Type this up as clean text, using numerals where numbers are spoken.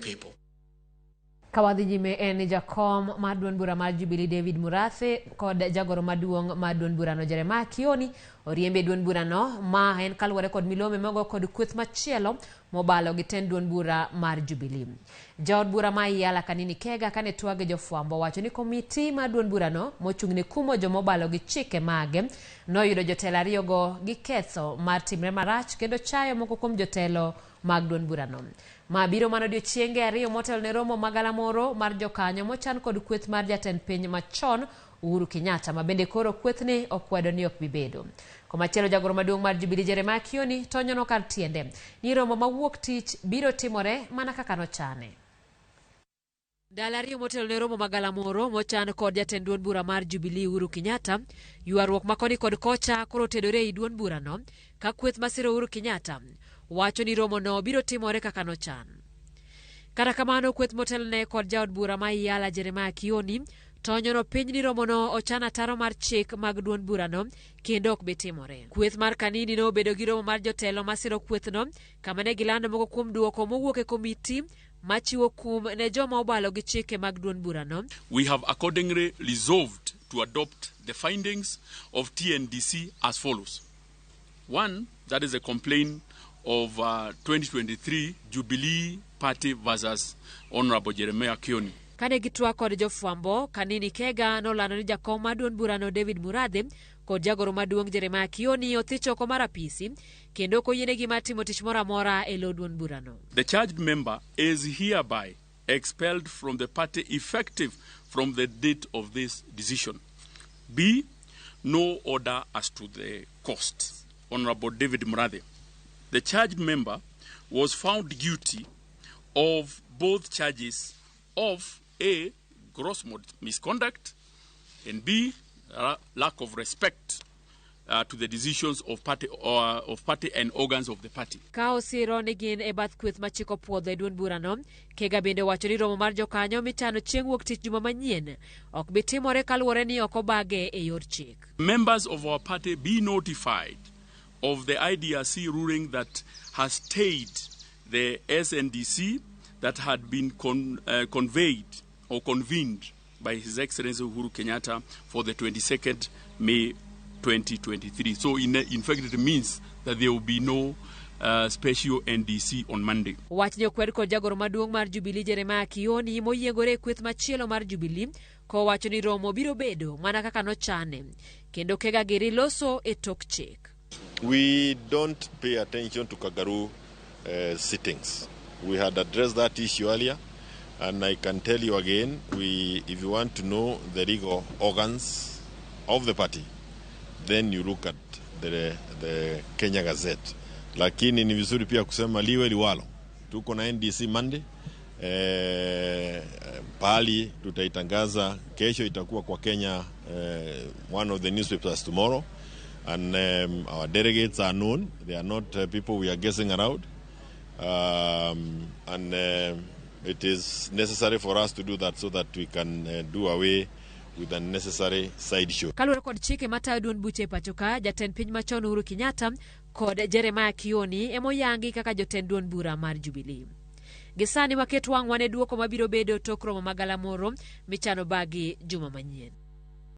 people. Kawadhi jime en Jakom duond bura mar Jubilee David Murathe kod jagoro maduong' duond bura no Kioni oriembe duond bura no ma en kaluwore kod milome mogo kod kweth machielo mobalo gi ten duond bura mar Jubilee. Jaod bura ma Yala Kanini Kega kane twage jofwambo wacho ni komiti duond bura no mochung'ne kumo jomobalo gi chike mage noyudo jotelo ariyo go gi ketho mar timre marach kendo chayo moko kuom jotelo mag duond bura no. Ma biro mano odiochienge ariyo motelo ne romo magalamoro mar jokanyo mochan kod kweth mar jatend piny machon Uhuru Kenyatta ma bende koro kwethni okwedo ni ok bibedo. Komachielo jagoro maduong' mar Jubilee Kioni tonyono kar tiende ni romo mawuok tich biro timore mana kaka nochane. Dala ariyo motelo ne romo magalamoro mochan kod jatend duond bura mar Jubilee Uhuru Kenyatta yuaruok makoni kod kocha koro tedore ei duond bura no ka kweth masiro Uhuru Kenyatta wacho ni romo no biro timore kaka nochan. Kata kamano kweth motelne kod jaod bura ma Yala Kioni tonyono piny ni romo no ochana taro mar chik mag duond bura no kendo ok bitimore. Kweth mar Kanini no bedo gi romo mar jotelo masiro kweth no kama ne gilando moko kuom duoko mowuok e komiti machiwo kum ne joma obalo gi chike mag duond bura no. We have accordingly resolved to adopt the findings of TNDC as follows. One, that is a complaint of 2023 Jubilee Party versus Honorable Kioni. Kane gitwa kod jofwambo, Kanini Kega nolando ni Jakom duond bura no David Murathe kod jagoro maduong' Kioni othicho oko mar apisi kendo koyienegi mar timo tich moro amora e lo duond bura no. The charged member is hereby expelled from the party effective from the date of this decision. B. No order as to the cost. Honorable David Murathe. The charged member was found guilty of both charges of A. Gross misconduct and B. Lack of respect to the decisions of party and organs of the party. Kao siro nigin e bath kweth machiko puodho duond bura no, Kega bende wacho ni romo mar jokanyo michano chieng' wuok tich juma manyien ok bitimore kaluwore ni ok obage e yor chik. Members of our party be notified of the IDRC ruling that has stayed the SNDC that had been conveyed or convened by His Excellency Uhuru Kenyatta for the 22nd May 2023. So in fact it means that there will be no special NDC on Monday. Wachnyo kwed kod jagoro maduong' mar Jubilee Kioni moyiengore kweth machielo mar Jubilee ko wacho ni romo biro bedo mana kaka nochane kendo Kega giri loso e tok chik. We don't pay attention to Kagaru sittings. We had addressed that issue earlier, and I can tell you again, if you want to know the legal organs of the party, then you look at the Kenya Gazette. Lakini ni vizuri pia kusema liwe liwalo. Tuko na NDC Monday, pali tutaitangaza kesho, itakuwa kwa Kenya, one of the newspapers tomorrow. And our delegates are known. They are not people we are guessing around. And it is necessary for us to do that so that we can do away with unnecessary side show. Kaluwore kod chike matayo duond buche pachoka, jatend piny machon Uhuru Kenyatta kod Kioni emoyangi kaka jotend duond bura mar Jubilee. Gisani waket wang' wane duoko mabiro bedo tok romo magalamoro michano bagi juma manyien.